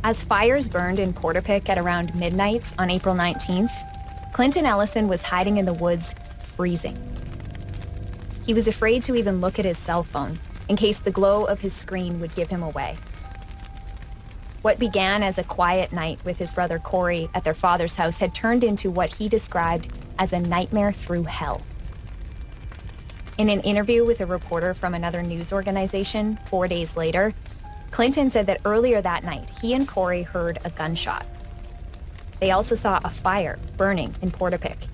As fires burned in Portapique at around midnight on April 19th, Clinton Ellison was hiding in the woods, freezing. He was afraid to even look at his cell phone in case the glow of his screen would give him away. What began as a quiet night with his brother Corey at their father's house had turned into what he described as a nightmare through hell. In an interview with a reporter from another news organization 4 days later, Clinton said that earlier that night, he and Corey heard a gunshot. They also saw a fire burning in Portapique.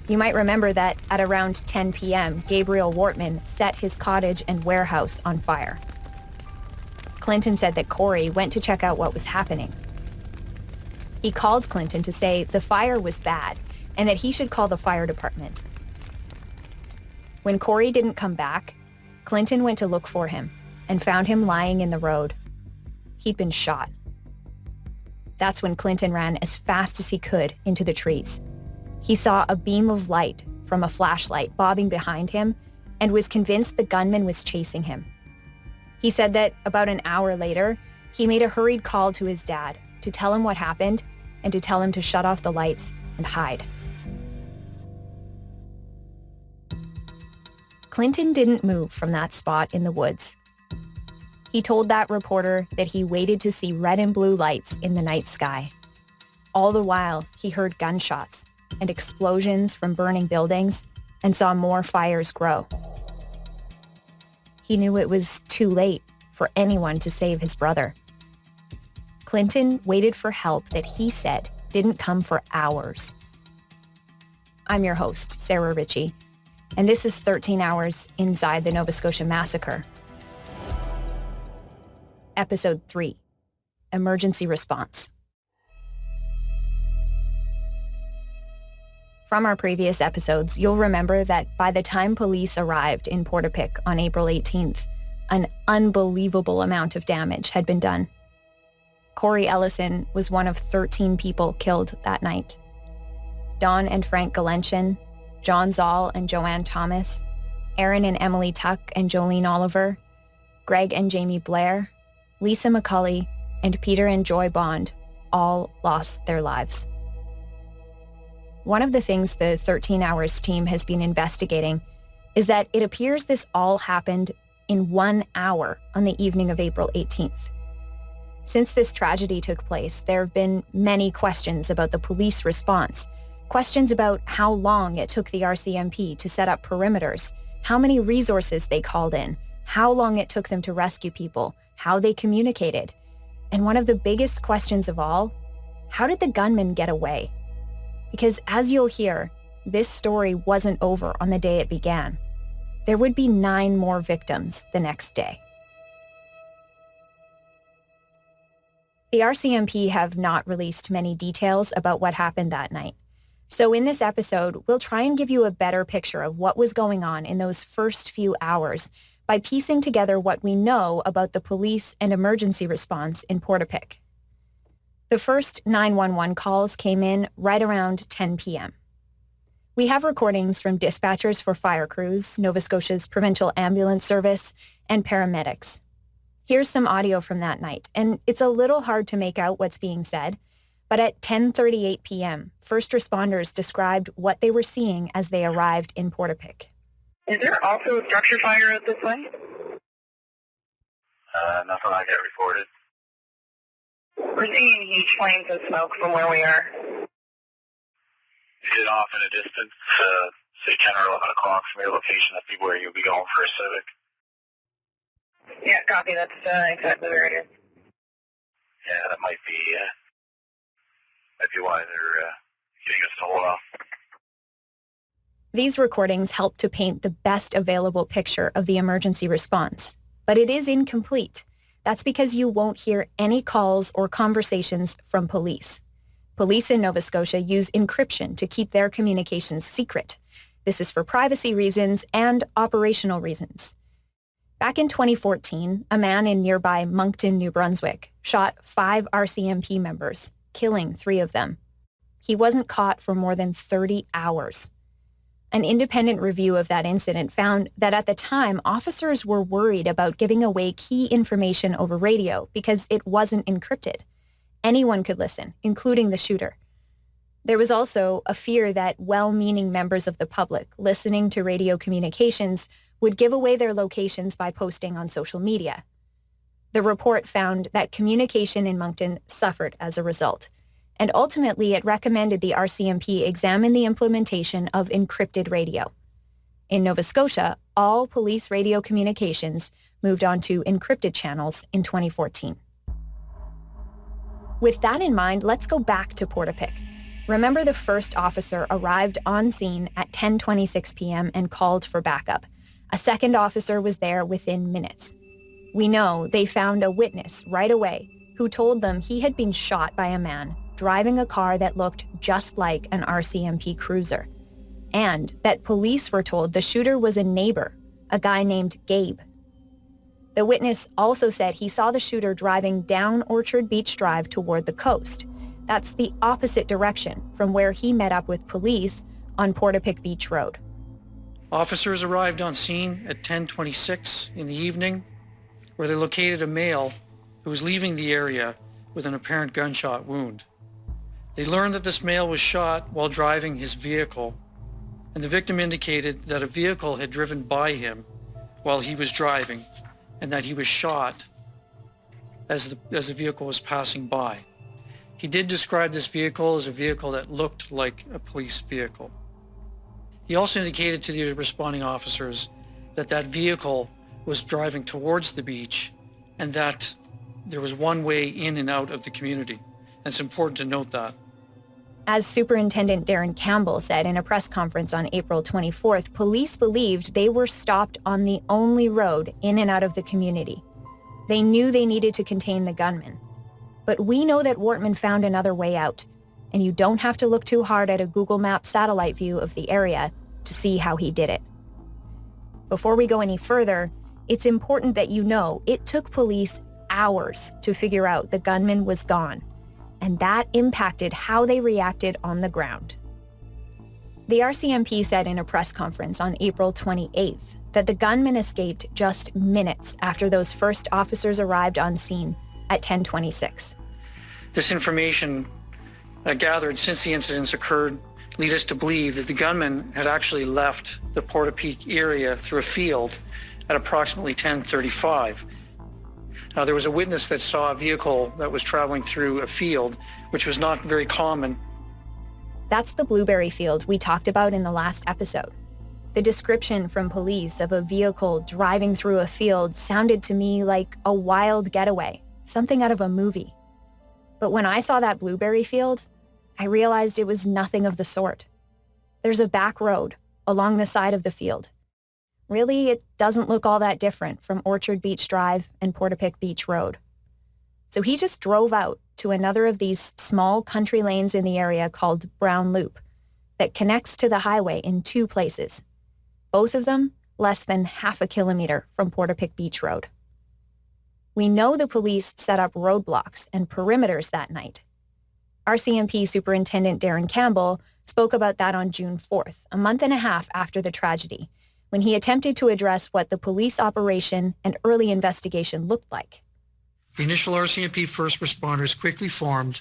You might remember that at around 10 p.m., Gabriel Wortman set his cottage and warehouse on fire. Clinton said that Corey went to check out what was happening. He called Clinton to say the fire was bad and that he should call the fire department. When Corey didn't come back, Clinton went to look for him and found him lying in the road. He'd been shot. That's when Clinton ran as fast as he could into the trees. He saw a beam of light from a flashlight bobbing behind him and was convinced the gunman was chasing him. He said that about an hour later, he made a hurried call to his dad to tell him what happened and to tell him to shut off the lights and hide. Clinton didn't move from that spot in the woods. He told that reporter that he waited to see red and blue lights in the night sky. All the while, he heard gunshots and explosions from burning buildings and saw more fires grow. He knew it was too late for anyone to save his brother. Clinton waited for help that he said didn't come for hours. I'm your host, Sarah Ritchie, and this is 13 Hours Inside the Nova Scotia Massacre. Episode 3, Emergency Response. From our previous episodes, you'll remember that by the time police arrived in Portapique on April 18th, an unbelievable amount of damage had been done. Corey Ellison was one of 13 people killed that night. Don and Frank Galentian, John Zoll and Joanne Thomas, Aaron and Emily Tuck and Jolene Oliver, Greg and Jamie Blair, Lisa McCulley, and Peter and Joy Bond all lost their lives. One of the things the 13 Hours team has been investigating is that it appears this all happened in 1 hour on the evening of April 18th. Since this tragedy took place, there have been many questions about the police response, questions about how long it took the RCMP to set up perimeters, how many resources they called in, how long it took them to rescue people, how they communicated, and one of the biggest questions of all, how did the gunman get away? Because as you'll hear, this story wasn't over on the day it began. There would be 9 more victims the next day. The RCMP have not released many details about what happened that night. So in this episode, we'll try and give you a better picture of what was going on in those first few hours by piecing together what we know about the police and emergency response in Portapique. The first 911 calls came in right around 10 p.m. We have recordings from dispatchers for fire crews, Nova Scotia's Provincial Ambulance Service, and paramedics. Here's some audio from that night, and it's a little hard to make out what's being said, but at 10:38 p.m., first responders described what they were seeing as they arrived in Portapique. Is there also a structure fire out this way? Nothing I get reported. We're seeing huge flames of smoke from where we are. Get off in a distance, say 10 or 11 o'clock from your location. That'd be where you'll be going for a civic. Yeah, copy. That's exactly where it is. Yeah, that might be why they're getting us to hold off. These recordings help to paint the best available picture of the emergency response, but it is incomplete. That's because you won't hear any calls or conversations from police. Police in Nova Scotia use encryption to keep their communications secret. This is for privacy reasons and operational reasons. Back in 2014, a man in nearby Moncton, New Brunswick, shot 5 RCMP members, killing 3 of them. He wasn't caught for more than 30 hours. An independent review of that incident found that at the time, officers were worried about giving away key information over radio because it wasn't encrypted. Anyone could listen, including the shooter. There was also a fear that well-meaning members of the public listening to radio communications would give away their locations by posting on social media. The report found that communication in Moncton suffered as a result, and ultimately it recommended the RCMP examine the implementation of encrypted radio. In Nova Scotia, all police radio communications moved on to encrypted channels in 2014. With that in mind, let's go back to Portapique. Remember, the first officer arrived on scene at 10:26 p.m. and called for backup. A second officer was there within minutes. We know they found a witness right away who told them he had been shot by a man driving a car that looked just like an RCMP cruiser, and that police were told the shooter was a neighbor, a guy named Gabe. The witness also said he saw the shooter driving down Orchard Beach Drive toward the coast. That's the opposite direction from where he met up with police on Portapique Beach Road. Officers arrived on scene at 10:26 in the evening, where they located a male who was leaving the area with an apparent gunshot wound. They learned that this male was shot while driving his vehicle, and the victim indicated that a vehicle had driven by him while he was driving, and that he was shot as the vehicle was passing by. He did describe this vehicle as a vehicle that looked like a police vehicle. He also indicated to the responding officers that that vehicle was driving towards the beach and that there was one way in and out of the community. And it's important to note that. As Superintendent Darren Campbell said in a press conference on April 24th, police believed they were stopped on the only road in and out of the community. They knew they needed to contain the gunman. But we know that Wortman found another way out, and you don't have to look too hard at a Google Maps satellite view of the area to see how he did it. Before we go any further, it's important that you know it took police hours to figure out the gunman was gone, and that impacted how they reacted on the ground. The RCMP said in a press conference on April 28th that the gunman escaped just minutes after those first officers arrived on scene at 10:26. This information gathered since the incidents occurred lead us to believe that the gunman had actually left the Portapique area through a field at approximately 10:35. Now, there was a witness that saw a vehicle that was traveling through a field, which was not very common. That's the blueberry field we talked about in the last episode. The description from police of a vehicle driving through a field sounded to me like a wild getaway, something out of a movie. But when I saw that blueberry field, I realized it was nothing of the sort. There's a back road along the side of the field. Really, it doesn't look all that different from Orchard Beach Drive and Portapique Beach Road. So he just drove out to another of these small country lanes in the area called Brown Loop that connects to the highway in two places, both of them less than half a kilometer from Portapique Beach Road. We know the police set up roadblocks and perimeters that night. RCMP Superintendent Darren Campbell spoke about that on June 4th, a month and a half after the tragedy, when he attempted to address what the police operation and early investigation looked like. The initial RCMP first responders quickly formed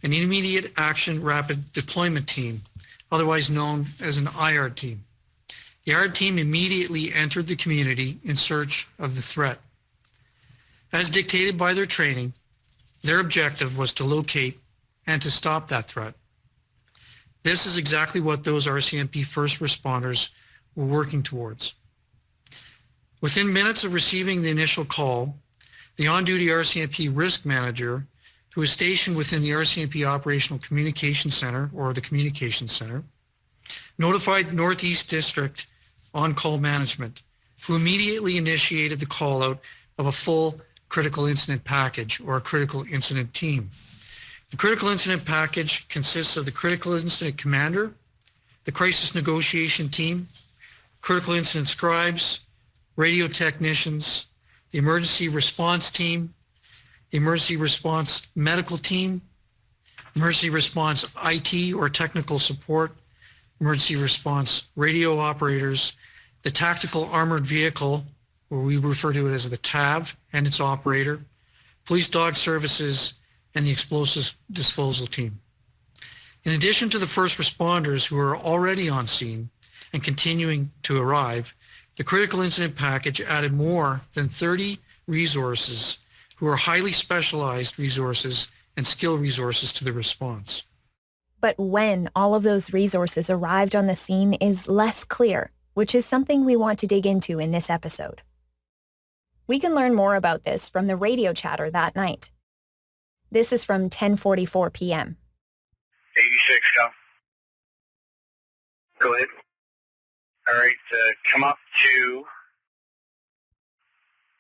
an Immediate Action Rapid Deployment Team, otherwise known as an IR team. The IR team immediately entered the community in search of the threat. As dictated by their training, their objective was to locate and to stop that threat. This is exactly what those RCMP first responders were working towards. Within minutes of receiving the initial call, the on-duty RCMP risk manager, who was stationed within the RCMP Operational Communication Center, or the Communication Center, notified Northeast District on-call management, who immediately initiated the call-out of a full critical incident package, or a critical incident team. The critical incident package consists of the critical incident commander, the crisis negotiation team, critical incident scribes, radio technicians, the emergency response team, the emergency response medical team, emergency response IT or technical support, emergency response radio operators, the tactical armored vehicle, where we refer to it as the TAV, and its operator, police dog services, and the explosives disposal team. In addition to the first responders who are already on scene and continuing to arrive, the critical incident package added more than 30 resources who are highly specialized resources and skill resources to the response. But when all of those resources arrived on the scene is less clear, which is something we want to dig into in this episode. We can learn more about this from the radio chatter that night. This is from 10:44 p.m. 86, go ahead. All right, come up to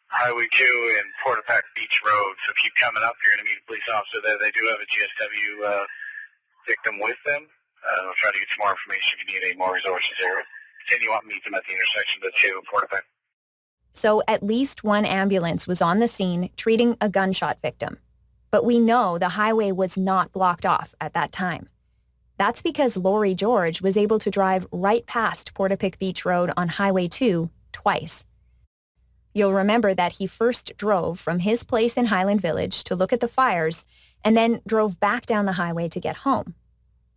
Highway 2 and Portapac Beach Road. So keep coming up. You're going to meet a police officer there. They do have a GSW victim with them. I'll try to get some more information if you need any more resources there. Continue on, meet them at the intersection of the 2 and Portapac. So at least one ambulance was on the scene treating a gunshot victim. But we know the highway was not blocked off at that time. That's because Laurie George was able to drive right past Portapic Beach Road on Highway 2 twice. You'll remember that he first drove from his place in Highland Village to look at the fires and then drove back down the highway to get home.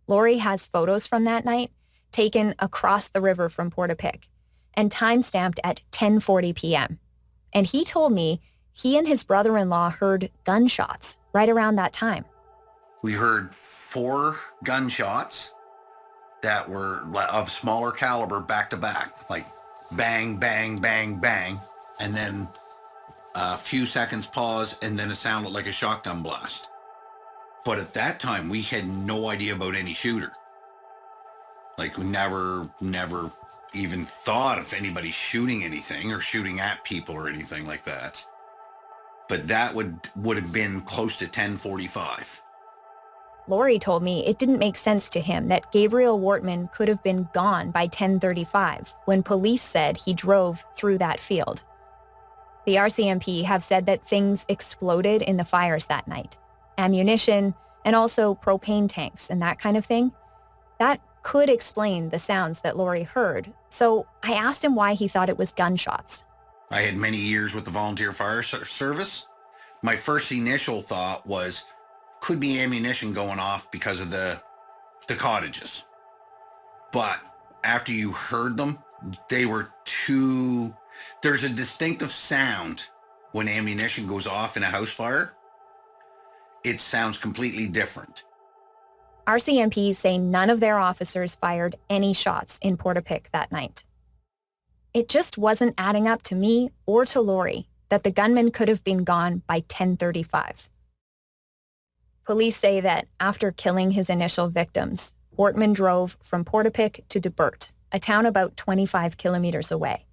Laurie has photos from that night taken across the river from Portapic and time-stamped at 10:40 p.m. And he told me he and his brother-in-law heard gunshots right around that time. We heard 4 gunshots that were of smaller caliber back to back, like bang, bang, bang, bang, and then a few seconds pause, and then it sounded like a shotgun blast. But at that time, we had no idea about any shooter. Like, we never even thought of anybody shooting anything or shooting at people or anything like that. But that would have been close to 10:45. Laurie told me it didn't make sense to him that Gabriel Wortman could have been gone by 10:35 when police said he drove through that field. The RCMP have said that things exploded in the fires that night. Ammunition and also propane tanks and that kind of thing. That could explain the sounds that Laurie heard. So I asked him why he thought it was gunshots. I had many years with the volunteer fire service. My first initial thought was, could be ammunition going off because of the cottages. But after you heard them, they were too... There's a distinctive sound when ammunition goes off in a house fire. It sounds completely different. RCMP say none of their officers fired any shots in Portapic that night. It just wasn't adding up to me or to Laurie that the gunman could have been gone by 10:35. Police say that after killing his initial victims, Wortman drove from Portapic to DeBert, a town about 25 kilometers away.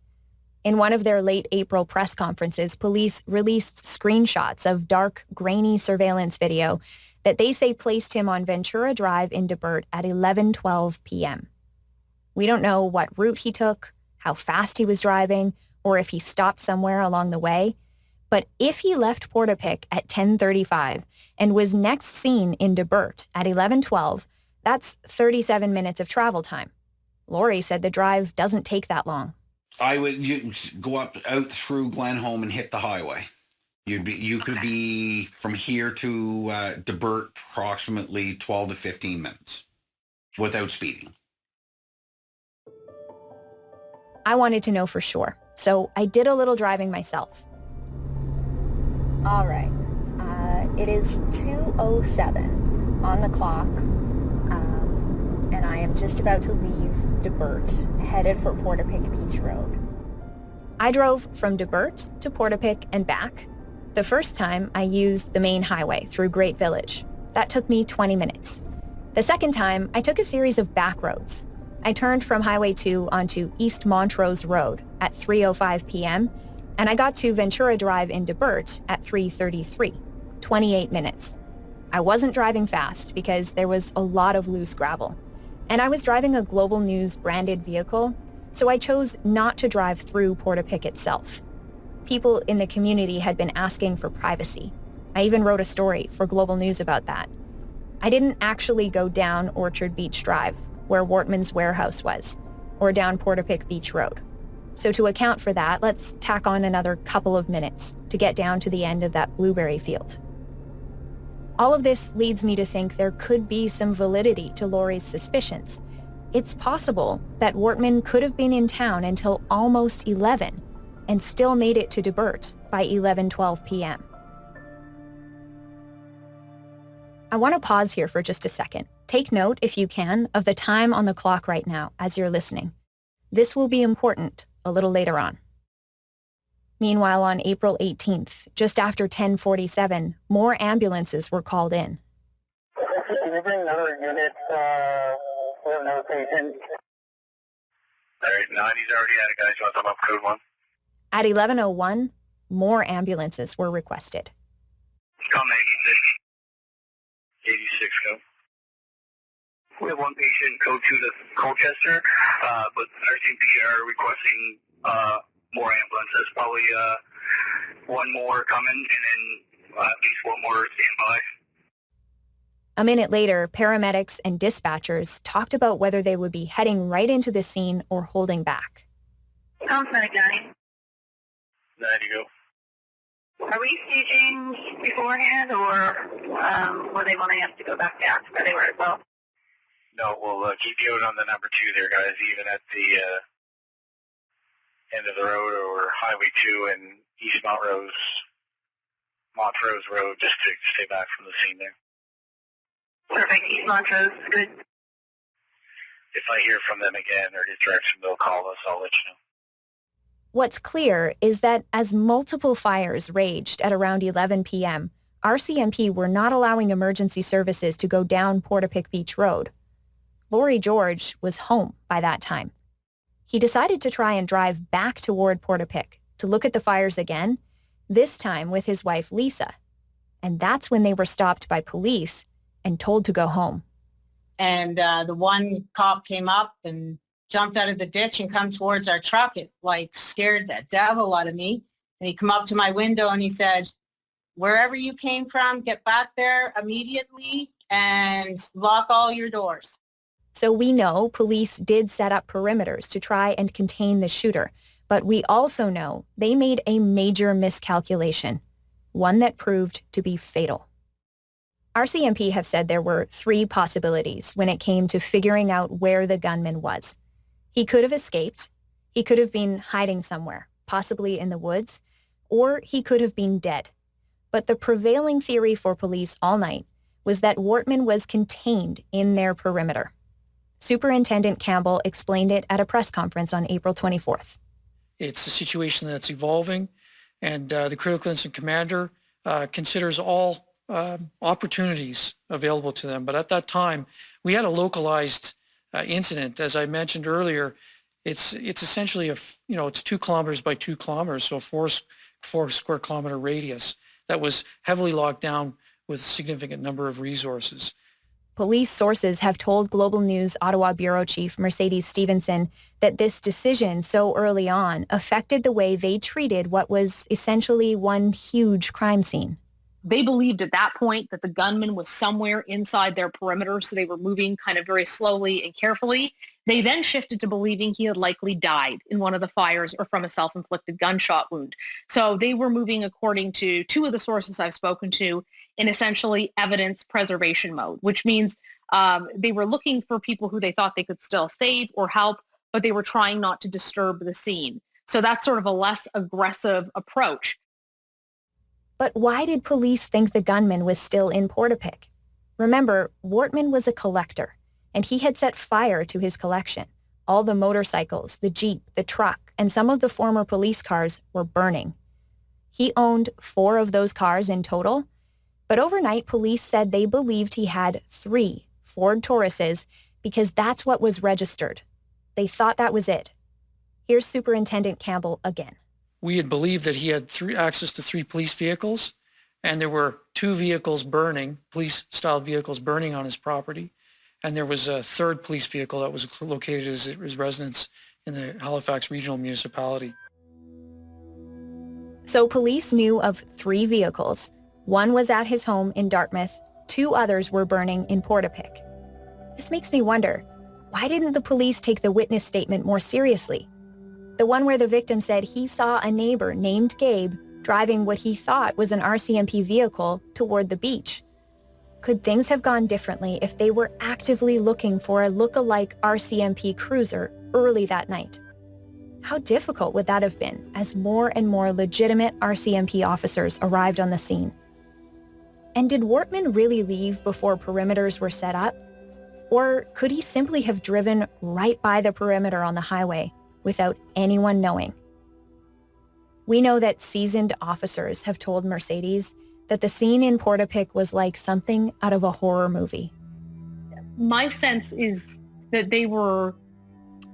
In one of their late April press conferences, police released screenshots of dark, grainy surveillance video that they say placed him on Ventura Drive in DeBert at 11:12 p.m. We don't know what route he took, how fast he was driving, or if he stopped somewhere along the way. But if he left Portapic at 10:35 and was next seen in DeBert at 11:12, that's 37 minutes of travel time. Laurie said the drive doesn't take that long. You go out through Glenholm and hit the highway. You could be from here to DeBert approximately 12 to 15 minutes without speeding. I wanted to know for sure, so I did a little driving myself. All right, it is 2:07 on the clock, and I am just about to leave DeBert, headed for Portapic Beach Road. I drove from DeBert to Portapic and back. The first time, I used the main highway through Great Village. That took me 20 minutes. The second time, I took a series of back roads. I turned from Highway 2 onto East Montrose Road at 3:05 p.m., and I got to Ventura Drive in DeBert at 3:33, 28 minutes. I wasn't driving fast because there was a lot of loose gravel, and I was driving a Global News branded vehicle, so I chose not to drive through Portapic itself. People in the community had been asking for privacy. I even wrote a story for Global News about that. I didn't actually go down Orchard Beach Drive. where Wortman's warehouse was, or down Portapique Beach Road. So to account for that, let's tack on another couple of minutes to get down to the end of that blueberry field. All of this leads me to think there could be some validity to Lori's suspicions. It's possible that Wortman could have been in town until almost 11 and still made it to DeBert by 11:12 p.m. I want to pause here for just a second. Take note, if you can, of the time on the clock right now as you're listening. This will be important a little later on. Meanwhile, on April 18th, just after 10:47, more ambulances were called in. Can you bring another unit? We have another patient. All right, 90's already at it, guys. You want to up code 1? At 11:01, more ambulances were requested. Call 86. 86, go. We have one patient, code 2 to Colchester, but RCMP are requesting more ambulances, probably one more coming, and then at least one more standby. A minute later, paramedics and dispatchers talked about whether they would be heading right into the scene or holding back. Constant guy. 90, go. Are we staging beforehand, or were they wanting us to go back to where they were as well? No, we'll keep you on the number 2 there, guys, even at the end of the road or Highway 2 and East Montrose Road, just to stay back from the scene there. Perfect. East Montrose, good. If I hear from them again or his direction, they'll call us. I'll let you know. What's clear is that as multiple fires raged at around 11 p.m., RCMP were not allowing emergency services to go down Portapique Beach Road. Lori George was home by that time. He decided to try and drive back toward Portapique to look at the fires again, this time with his wife Lisa. And that's when they were stopped by police and told to go home. And the one cop came up and jumped out of the ditch and come towards our truck. It scared the devil out of me. And he come up to my window and he said, "Wherever you came from, get back there immediately and lock all your doors." So we know police did set up perimeters to try and contain the shooter, but we also know they made a major miscalculation, one that proved to be fatal. RCMP have said there were 3 possibilities when it came to figuring out where the gunman was. He could have escaped, he could have been hiding somewhere, possibly in the woods, or he could have been dead. But the prevailing theory for police all night was that Wortman was contained in their perimeter. Superintendent Campbell explained it at a press conference on April 24th. It's a situation that's evolving, and the critical incident commander considers all opportunities available to them. But at that time, we had a localized incident. As I mentioned earlier, it's essentially it's 2 kilometers by 2 kilometers, so 4 square kilometer radius that was heavily locked down with a significant number of resources. Police sources have told Global News Ottawa Bureau Chief Mercedes Stevenson that this decision so early on affected the way they treated what was essentially one huge crime scene. They believed at that point that the gunman was somewhere inside their perimeter, so they were moving kind of very slowly and carefully. They then shifted to believing he had likely died in one of the fires or from a self-inflicted gunshot wound. So they were moving, according to 2 of the sources I've spoken to, in essentially evidence preservation mode, which means they were looking for people who they thought they could still save or help, but they were trying not to disturb the scene. So that's sort of a less aggressive approach. But why did police think the gunman was still in Portapique? Remember, Wortman was a collector, and he had set fire to his collection. All the motorcycles, the Jeep, the truck, and some of the former police cars were burning. He owned 4 of those cars in total, but overnight police said they believed he had 3 Ford Tauruses because that's what was registered. They thought that was it. Here's Superintendent Campbell again. We had believed that he had access to 3 police vehicles, and there were 2 vehicles burning, police-style vehicles burning on his property, and there was a 3rd police vehicle that was located at his residence in the Halifax Regional Municipality. So police knew of 3 vehicles. 1 was at his home in Dartmouth, 2 others were burning in Portapique. This makes me wonder, why didn't the police take the witness statement more seriously? The one where the victim said he saw a neighbor named Gabe driving what he thought was an RCMP vehicle toward the beach. Could things have gone differently if they were actively looking for a look-alike RCMP cruiser early that night? How difficult would that have been as more and more legitimate RCMP officers arrived on the scene? And did Wortman really leave before perimeters were set up? Or could he simply have driven right by the perimeter on the highway without anyone knowing? We know that seasoned officers have told Mercedes that the scene in Portapique was like something out of a horror movie. My sense is that they were,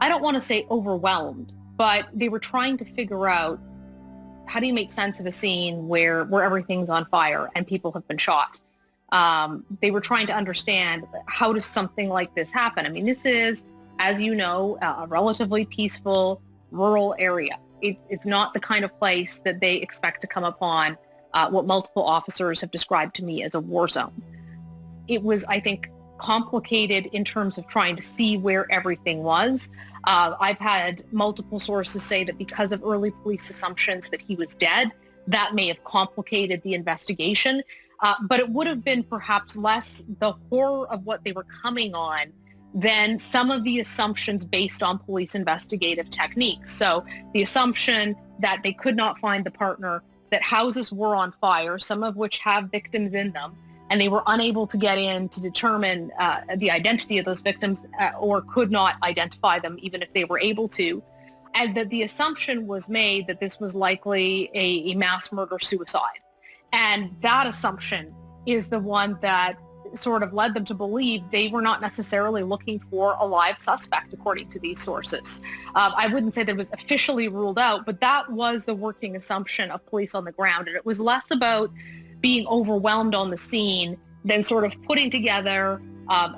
I don't want to say overwhelmed, but they were trying to figure out, how do you make sense of a scene where everything's on fire and people have been shot? They were trying to understand, how does something like this happen? I mean, this is, as you know, a relatively peaceful rural area. It's not the kind of place that they expect to come upon what multiple officers have described to me as a war zone. It was, I think, complicated in terms of trying to see where everything was. I've had multiple sources say that because of early police assumptions that he was dead, that may have complicated the investigation. But it would have been perhaps less the horror of what they were coming on than some of the assumptions based on police investigative techniques. So the assumption that they could not find the partner, that houses were on fire, some of which have victims in them, and they were unable to get in to determine the identity of those victims or could not identify them even if they were able to. And that the assumption was made that this was likely a mass murder-suicide. And that assumption is the one that sort of led them to believe they were not necessarily looking for a live suspect, according to these sources. I wouldn't say that it was officially ruled out, but that was the working assumption of police on the ground. And it was less about being overwhelmed on the scene than sort of putting together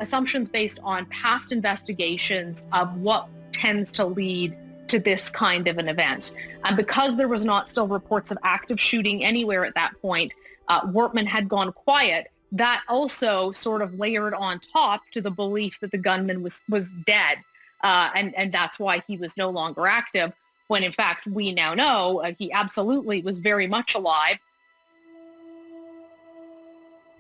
assumptions based on past investigations of what tends to lead to this kind of an event. And because there was not still reports of active shooting anywhere at that point, Wortman had gone quiet. That also sort of layered on top to the belief that the gunman was dead, and that's why he was no longer active, when in fact we now know he absolutely was very much alive.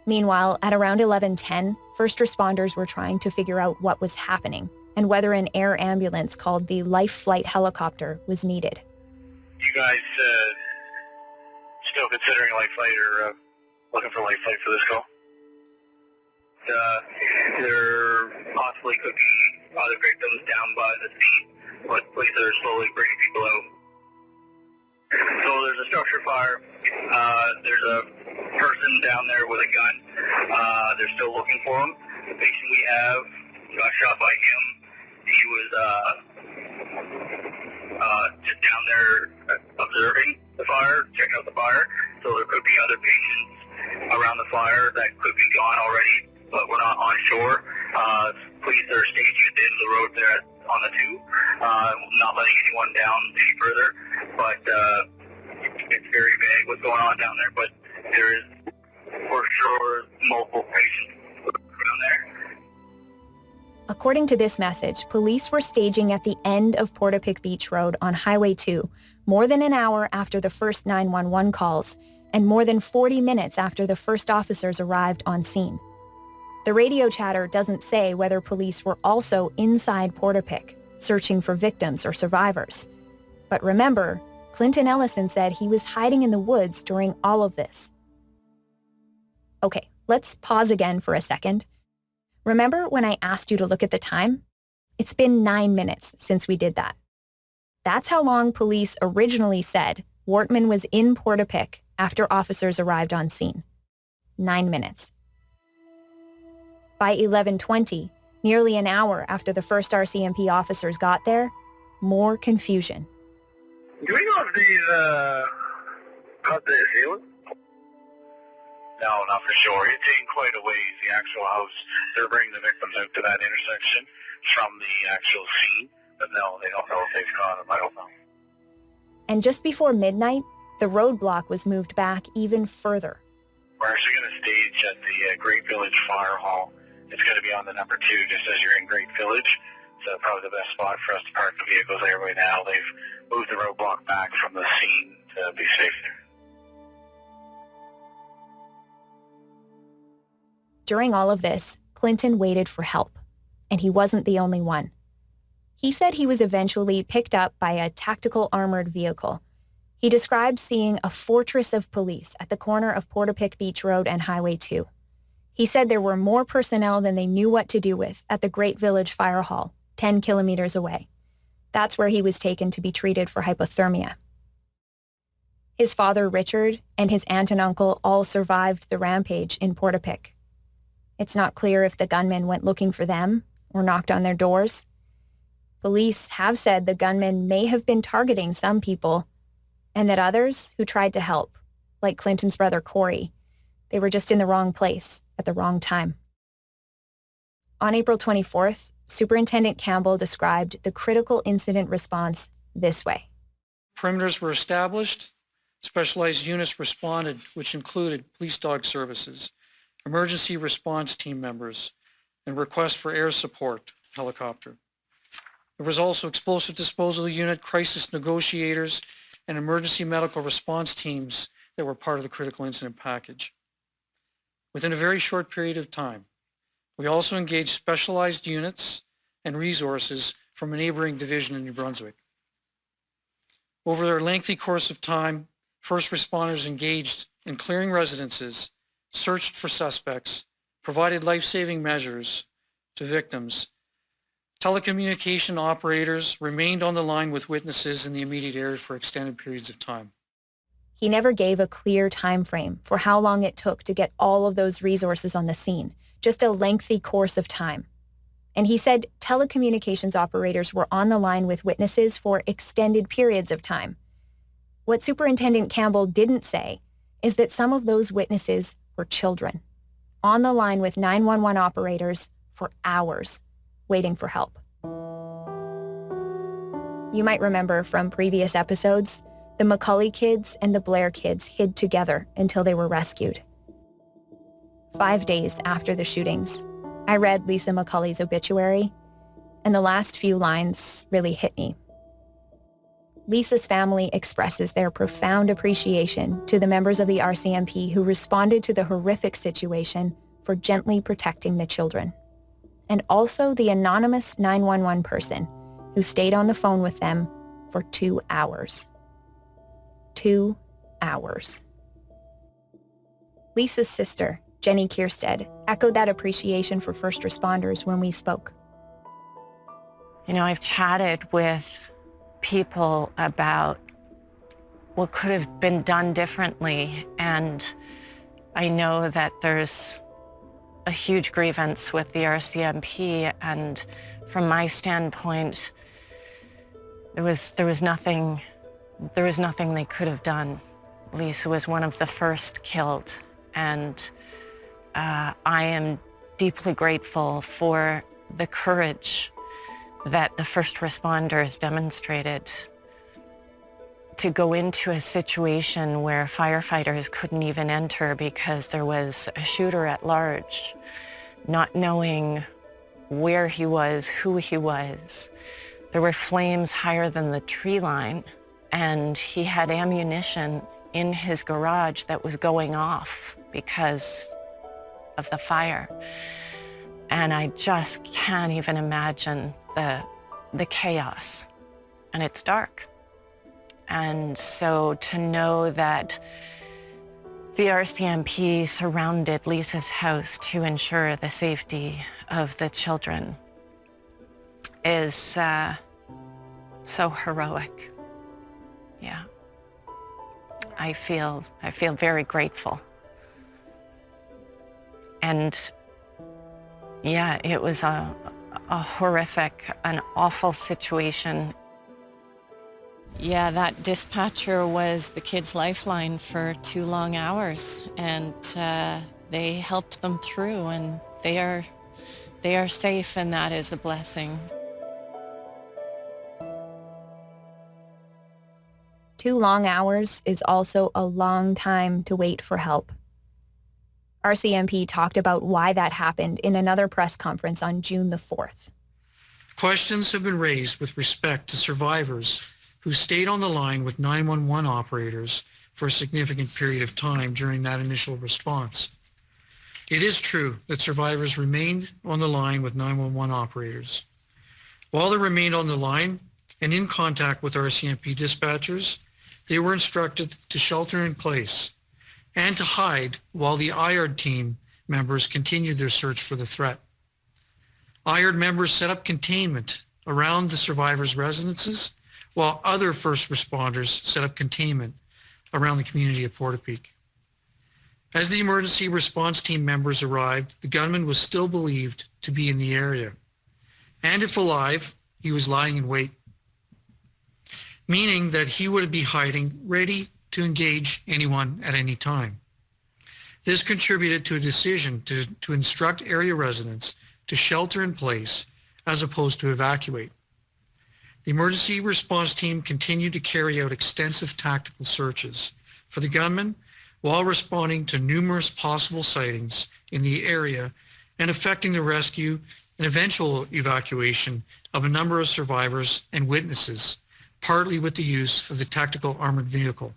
Meanwhile, at around 11:10, first responders were trying to figure out what was happening and whether an air ambulance called the Life Flight Helicopter was needed. You guys still considering life flight or looking for life flight for this call? There possibly could be other victims down by the scene, but police are slowly bringing people out. So there's a structure fire. There's a person down there with a gun. They're still looking for him. The patient we have got shot by him. He was just down there observing the fire, checking out the fire. So there could be other patients around the fire that could be gone already, but we're not on shore. Police are staging at the end of the road there on the 2, not letting anyone down any further, but it's very vague what's going on down there, but there is for sure multiple patients around there. According to this message, police were staging at the end of Portapique Beach Road on Highway 2, more than an hour after the first 911 calls, and more than 40 minutes after the first officers arrived on scene. The radio chatter doesn't say whether police were also inside Portapique, searching for victims or survivors. But remember, Clinton Ellison said he was hiding in the woods during all of this. Okay, let's pause again for a second. Remember when I asked you to look at the time? It's been 9 minutes since we did that. That's how long police originally said Wortman was in Portapique after officers arrived on scene. 9 minutes. By 11:20, nearly an hour after the first RCMP officers got there, more confusion. Do we know if these cut the assailant? No, not for sure. It's in quite a ways, the actual house. They're bringing the victims out to that intersection from the actual scene, but no, they don't know if they've caught them. I don't know. And just before midnight, the roadblock was moved back even further. We're actually going to stage at the Great Village Fire Hall. It's going to be on the number 2, just as you're in Great Village. probably the best spot for us to park the vehicles there right now. They've moved the roadblock back from the scene to be safe there. During all of this, Clinton waited for help, and he wasn't the only one. He said he was eventually picked up by a tactical armored vehicle. He described seeing a fortress of police at the corner of Portapique Beach Road and Highway 2. He said there were more personnel than they knew what to do with at the Great Village Fire Hall, 10 kilometers away. That's where he was taken to be treated for hypothermia. His father, Richard, and his aunt and uncle all survived the rampage in Portapique. It's not clear if the gunmen went looking for them or knocked on their doors. Police have said the gunmen may have been targeting some people, and that others who tried to help, like Clinton's brother Corey, they were just in the wrong place at the wrong time. On April 24th, Superintendent Campbell described the critical incident response this way. Perimeters were established, specialized units responded, which included police dog services, emergency response team members, and requests for air support helicopter. There was also explosive disposal unit, crisis negotiators, and emergency medical response teams that were part of the critical incident package. Within a very short period of time, we also engaged specialized units and resources from a neighboring division in New Brunswick. Over their lengthy course of time, first responders engaged in clearing residences, searched for suspects, provided life-saving measures to victims. Telecommunication operators remained on the line with witnesses in the immediate area for extended periods of time. He never gave a clear time frame for how long it took to get all of those resources on the scene, just a lengthy course of time. And he said telecommunications operators were on the line with witnesses for extended periods of time. What Superintendent Campbell didn't say is that some of those witnesses were children, on the line with 911 operators for hours, waiting for help. You might remember from previous episodes, the McCully kids and the Blair kids hid together until they were rescued. 5 days after the shootings, I read Lisa McCully's obituary, and the last few lines really hit me. Lisa's family expresses their profound appreciation to the members of the RCMP who responded to the horrific situation for gently protecting the children, and also the anonymous 911 person who stayed on the phone with them for 2 hours. 2 hours. Lisa's sister, Jenny Kierstead, echoed that appreciation for first responders when we spoke. You know, I've chatted with people about what could have been done differently, and I know that there's a huge grievance with the RCMP, and from my standpoint, there was nothing they could have done. Lisa was one of the first killed, and I am deeply grateful for the courage that the first responders demonstrated to go into a situation where firefighters couldn't even enter because there was a shooter at large, not knowing where he was, who he was. There were flames higher than the tree line, and he had ammunition in his garage that was going off because of the fire. And I just can't even imagine the chaos, and it's dark. And so to know that the RCMP surrounded Lisa's house to ensure the safety of the children is so heroic. Yeah. I feel very grateful. And yeah, it was a horrific, an awful situation. Yeah, that dispatcher was the kids' lifeline for 2 long hours, and they helped them through, and they are safe, and that is a blessing. 2 long hours is also a long time to wait for help. RCMP talked about why that happened in another press conference on June the 4th. Questions have been raised with respect to survivors who stayed on the line with 911 operators for a significant period of time during that initial response. It is true that survivors remained on the line with 911 operators. While they remained on the line and in contact with RCMP dispatchers, they were instructed to shelter in place and to hide while the IARD team members continued their search for the threat. IARD members set up containment around the survivors' residences, while other first responders set up containment around the community of Portapique. As the emergency response team members arrived, the gunman was still believed to be in the area. And if alive, he was lying in wait, meaning that he would be hiding, ready to engage anyone at any time. This contributed to a decision to instruct area residents to shelter in place as opposed to evacuate. The emergency response team continued to carry out extensive tactical searches for the gunman while responding to numerous possible sightings in the area and effecting the rescue and eventual evacuation of a number of survivors and witnesses, partly with the use of the tactical armored vehicle.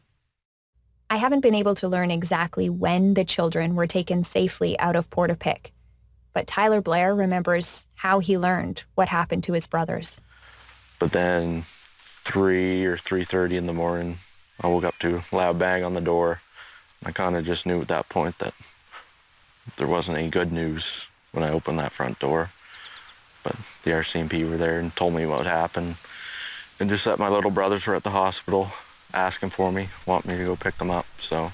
I haven't been able to learn exactly when the children were taken safely out of Portapique, but Tyler Blair remembers how he learned what happened to his brothers. But then 3 or 3:30 in the morning, I woke up to a loud bang on the door. I kind of just knew at that point that there wasn't any good news when I opened that front door. But the RCMP were there and told me what happened, and just that my little brothers were at the hospital asking for me, want me to go pick them up. So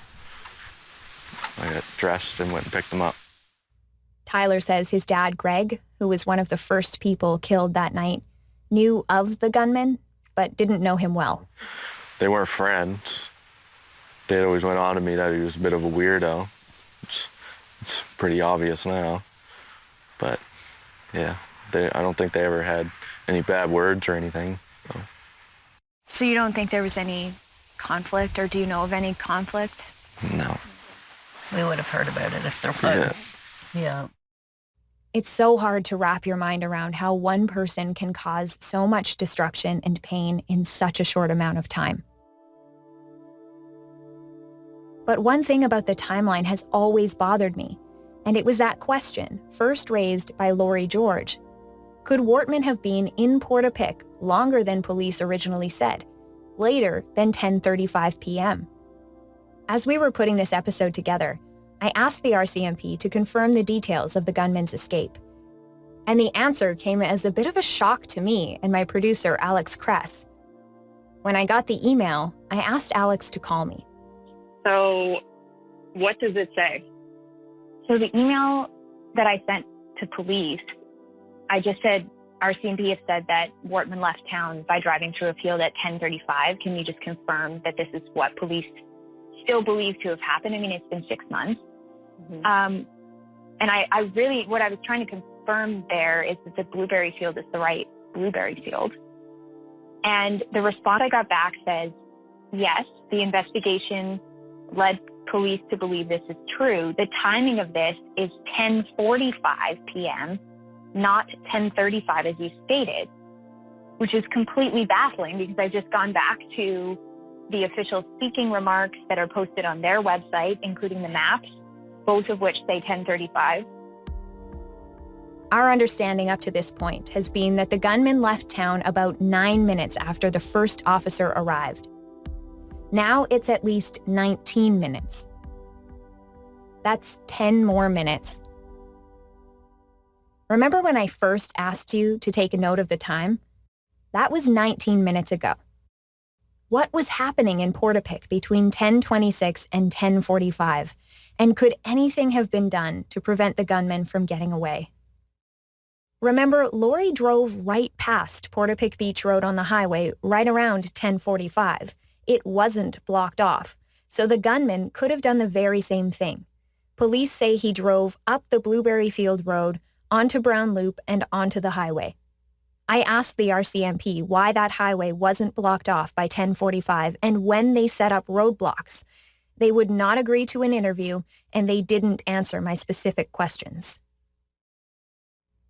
I got dressed and went and picked them up. Tyler says his dad, Greg, who was one of the first people killed that night, knew of the gunman, but didn't know him well. They weren't friends. They always went on to me that he was a bit of a weirdo. It's pretty obvious now. But yeah, I don't think they ever had any bad words or anything. So you don't think there was any conflict, or do you know of any conflict? No. We would have heard about it if there was. Yeah. It's so hard to wrap your mind around how one person can cause so much destruction and pain in such a short amount of time. But one thing about the timeline has always bothered me, and it was that question, first raised by Lori George. Could Wortman have been in Portapique longer than police originally said, later than 10:35 p.m.? As we were putting this episode together, I asked the RCMP to confirm the details of the gunman's escape. And the answer came as a bit of a shock to me and my producer, Alex Kress. When I got the email, I asked Alex to call me. So what does it say? So the email that I sent to police, I just said, RCMP have said that Wortman left town by driving through a field at 10:35. Can you just confirm that this is what police still believe to have happened? I mean, it's been 6 months. Mm-hmm. And I really, what I was trying to confirm there is that the blueberry field is the right blueberry field. And the response I got back says, yes, the investigation led police to believe this is true. The timing of this is 10:45 p.m., not 10:35 as you stated, which is completely baffling because I've just gone back to the official speaking remarks that are posted on their website, including the maps, both of which say 10:35. Our understanding up to this point has been that the gunman left town about 9 minutes after the first officer arrived. Now it's at least 19 minutes. That's 10 more minutes. Remember when I first asked you to take a note of the time? That was 19 minutes ago. What was happening in Portapique between 10:26 and 10:45? And could anything have been done to prevent the gunman from getting away? Remember, Lori drove right past Portapique Beach Road on the highway right around 10:45. It wasn't blocked off, so the gunman could have done the very same thing. Police say he drove up the Blueberry Field Road, onto Brown Loop, and onto the highway. I asked the RCMP why that highway wasn't blocked off by 10:45 and when they set up roadblocks. They would not agree to an interview, and they didn't answer my specific questions.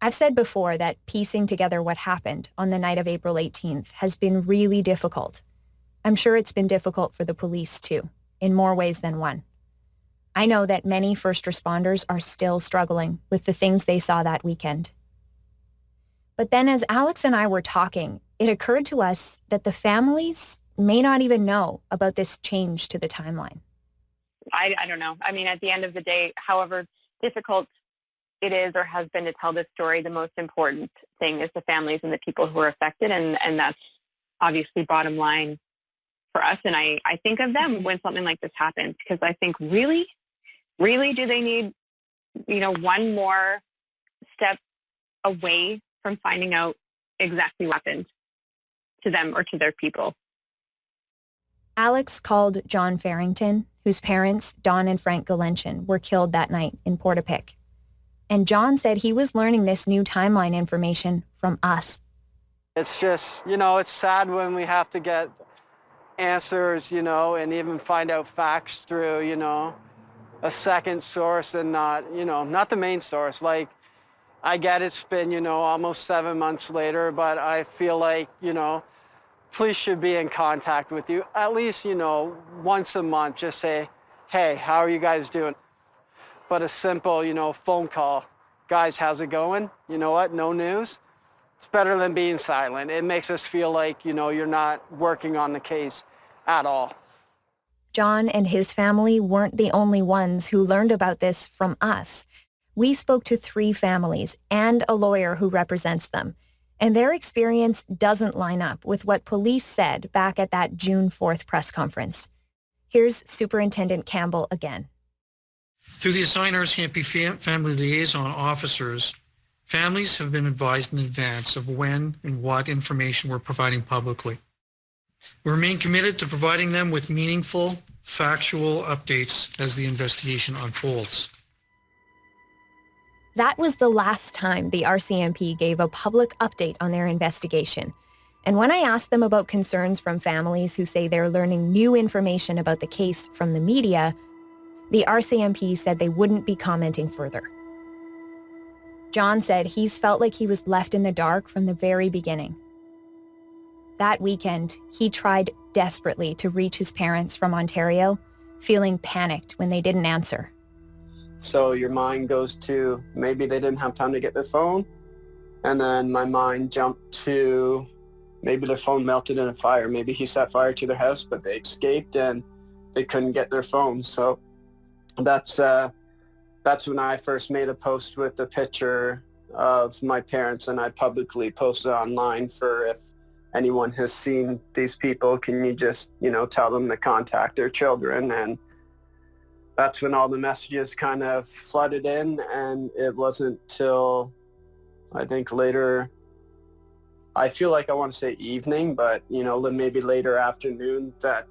I've said before that piecing together what happened on the night of April 18th has been really difficult. I'm sure it's been difficult for the police too, in more ways than one. I know that many first responders are still struggling with the things they saw that weekend. But then as Alex and I were talking, it occurred to us that the families may not even know about this change to the timeline. I don't know. I mean, at the end of the day, however difficult it is or has been to tell this story, the most important thing is the families and the people who are affected, and that's obviously bottom line for us. And I think of them when something like this happens, because I think really do they need, one more step away from finding out exactly what happened to them or to their people. Alex called John Farrington, whose parents, Don and Frank Galenchen, were killed that night in Portapique. And John said he was learning this new timeline information from us. It's just, it's sad when we have to get answers, and even find out facts through, a second source and not the main source. Like, I get it's been, almost 7 months later, but I feel like, police should be in contact with you at least, once a month. Just say, hey, how are you guys doing? But a simple, phone call. Guys, how's it going? You know what? No news. It's better than being silent. It makes us feel like, you're not working on the case at all. John and his family weren't the only ones who learned about this from us. We spoke to 3 families and a lawyer who represents them, and their experience doesn't line up with what police said back at that June 4th press conference. Here's Superintendent Campbell again. Through the assigned RCMP family liaison officers, families have been advised in advance of when and what information we're providing publicly. We remain committed to providing them with meaningful, factual updates as the investigation unfolds. That was the last time the RCMP gave a public update on their investigation. And when I asked them about concerns from families who say they're learning new information about the case from the media, the RCMP said they wouldn't be commenting further. John said he's felt like he was left in the dark from the very beginning. That weekend, he tried desperately to reach his parents from Ontario, feeling panicked when they didn't answer. So your mind goes to maybe they didn't have time to get their phone. And then my mind jumped to maybe their phone melted in a fire. Maybe he set fire to their house, but they escaped and they couldn't get their phone. So that's when I first made a post with a picture of my parents, and I publicly posted online for if anyone has seen these people, can you just, tell them to contact their children? And that's when all the messages kind of flooded in, and it wasn't till I think later, I feel like I want to say evening, but maybe later afternoon that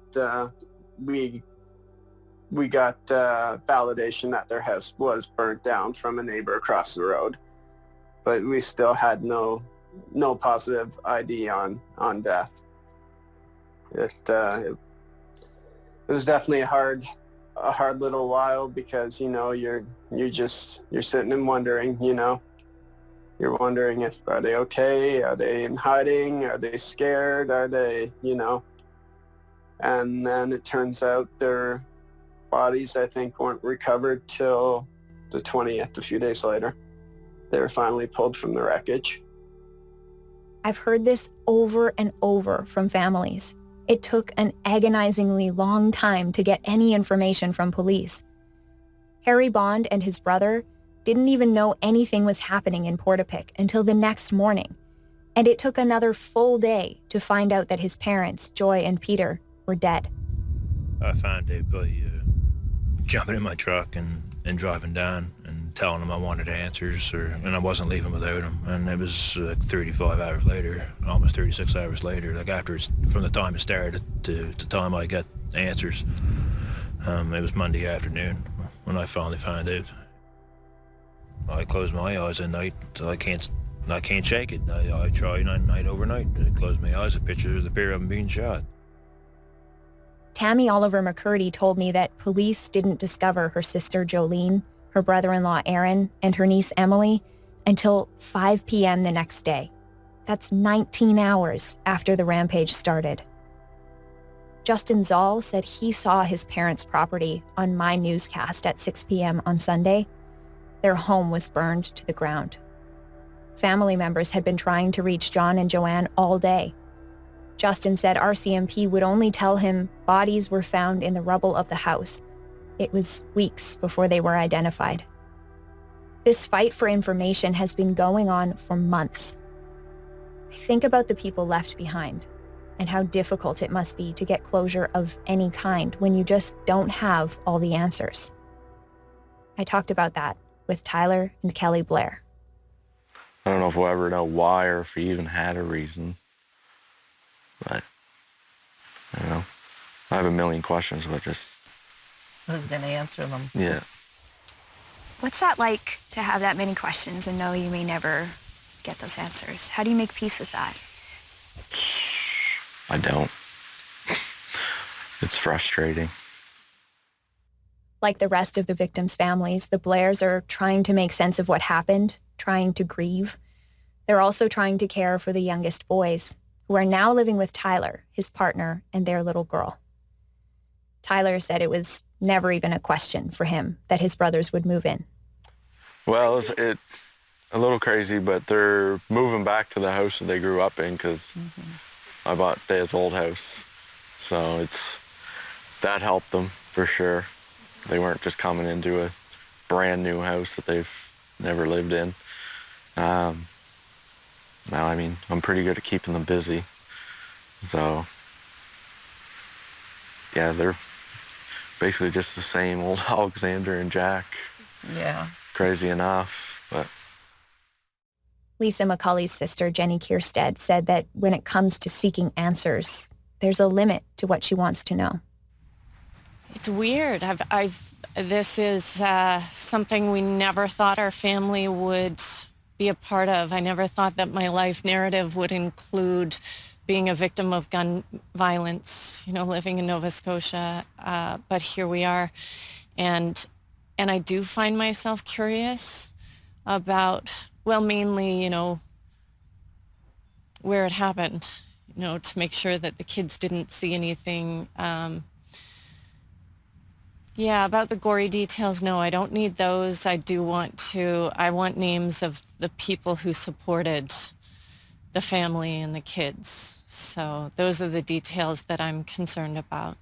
we got validation that their house was burnt down from a neighbor across the road. But we still had no positive ID on death. It was definitely a hard little while, because you're sitting and wondering, you're wondering if are they okay, are they in hiding, are they scared, are they, and then it turns out their bodies, I think, weren't recovered till the 20th, a few days later. They were finally pulled from the wreckage. I've heard this over and over from families. It took an agonizingly long time to get any information from police. Harry Bond and his brother didn't even know anything was happening in Portapique until the next morning, and it took another full day to find out that his parents, Joy and Peter, were dead. I found out by jumping in my truck and driving down and telling them I wanted answers, and I wasn't leaving without them. And it was 35 hours later, almost 36 hours later, from the time it started to the time I got answers. It was Monday afternoon when I finally found out. I close my eyes at night, so I can't shake it. I try night overnight. I close my eyes, a picture of the pair of them being shot. Tammy Oliver McCurdy told me that police didn't discover her sister Jolene, her brother-in-law Aaron, and her niece Emily until 5 p.m. the next day. That's 19 hours after the rampage started. Justin Zoll said he saw his parents' property on my newscast at 6 p.m. on Sunday. Their home was burned to the ground. Family members had been trying to reach John and Joanne all day. Justin said RCMP would only tell him bodies were found in the rubble of the house. It was weeks before they were identified. This fight for information has been going on for months. I think about the people left behind and how difficult it must be to get closure of any kind when you just don't have all the answers. I talked about that with Tyler and Kelly Blair. I don't know if we'll ever know why or if he even had a reason. But, I don't know. I have a million questions, but just... Who's going to answer them? Yeah. What's that like to have that many questions and know you may never get those answers? How do you make peace with that? I don't. It's frustrating. Like the rest of the victims' families, the Blairs are trying to make sense of what happened, trying to grieve. They're also trying to care for the youngest boys, who are now living with Tyler, his partner, and their little girl. Tyler said it was never even a question for him that his brothers would move in. Well, it's a little crazy, but they're moving back to the house that they grew up in because I bought Dad's old house. So that helped them for sure. They weren't just coming into a brand new house that they've never lived in. Now, I mean, I'm pretty good at keeping them busy. So, yeah, they're basically just the same old Alexander and Jack. Yeah. Crazy enough, but... Lisa McCulley's sister, Jenny Kierstead, said that when it comes to seeking answers, there's a limit to what she wants to know. It's weird. This is something we never thought our family would be a part of. I never thought that my life narrative would include being a victim of gun violence, living in Nova Scotia. But here we are. And I do find myself curious about, well, mainly, where it happened, to make sure that the kids didn't see anything. Yeah, about the gory details, no, I don't need those. I want names of the people who supported the family and the kids. So those are the details that I'm concerned about.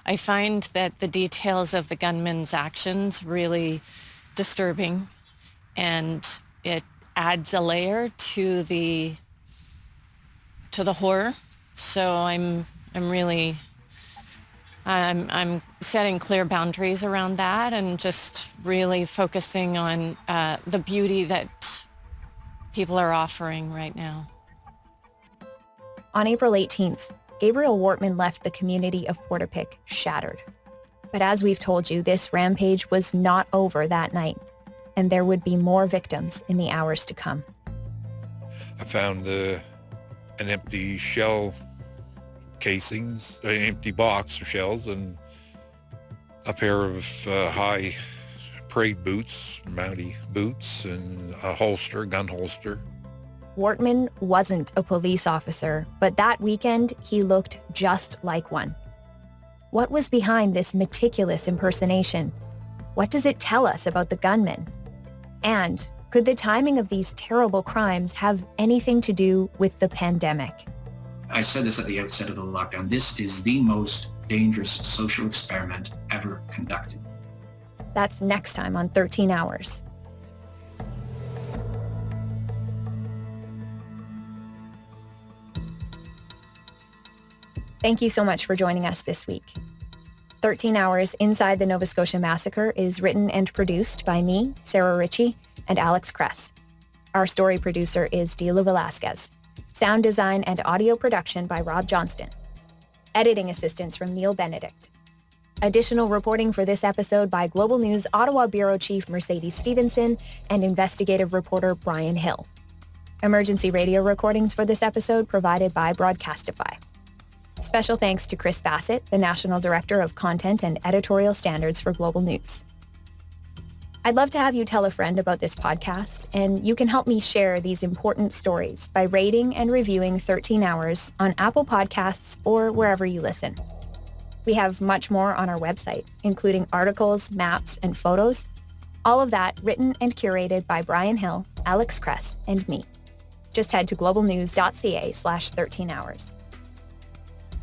I find that the details of the gunman's actions really disturbing, and it adds a layer to the horror. So I'm setting clear boundaries around that and just really focusing on the beauty that people are offering right now. On April 18th, Gabriel Wortman left the community of Portapique shattered. But as we've told you, this rampage was not over that night, and there would be more victims in the hours to come. I found an empty shell casings, an empty box of shells, and a pair of high parade boots, Mountie boots, and a holster, gun holster. Wortman wasn't a police officer, but that weekend he looked just like one. What was behind this meticulous impersonation? What does it tell us about the gunman? And could the timing of these terrible crimes have anything to do with the pandemic? I said this at the outset of the lockdown. This is the most dangerous social experiment ever conducted. That's next time on 13 Hours. Thank you so much for joining us this week. 13 Hours Inside the Nova Scotia Massacre is written and produced by me, Sarah Ritchie, and Alex Kress. Our story producer is Dila Velasquez. Sound design and audio production by Rob Johnston. Editing assistance from Neil Benedict. Additional reporting for this episode by Global News Ottawa Bureau Chief Mercedes Stevenson and investigative reporter Brian Hill. Emergency radio recordings for this episode provided by Broadcastify. Special thanks to Chris Bassett, the National Director of Content and Editorial Standards for Global News. I'd love to have you tell a friend about this podcast, and you can help me share these important stories by rating and reviewing 13 Hours on Apple Podcasts or wherever you listen. We have much more on our website, including articles, maps, and photos. All of that written and curated by Brian Hill, Alex Kress, and me. Just head to globalnews.ca/13hours.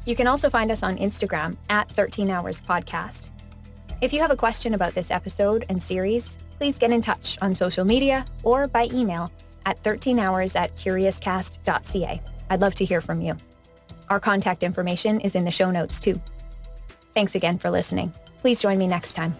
You can also find us on Instagram at 13 Hours Podcast. If you have a question about this episode and series, please get in touch on social media or by email at 13hours@curiouscast.ca. I'd love to hear from you. Our contact information is in the show notes too. Thanks again for listening. Please join me next time.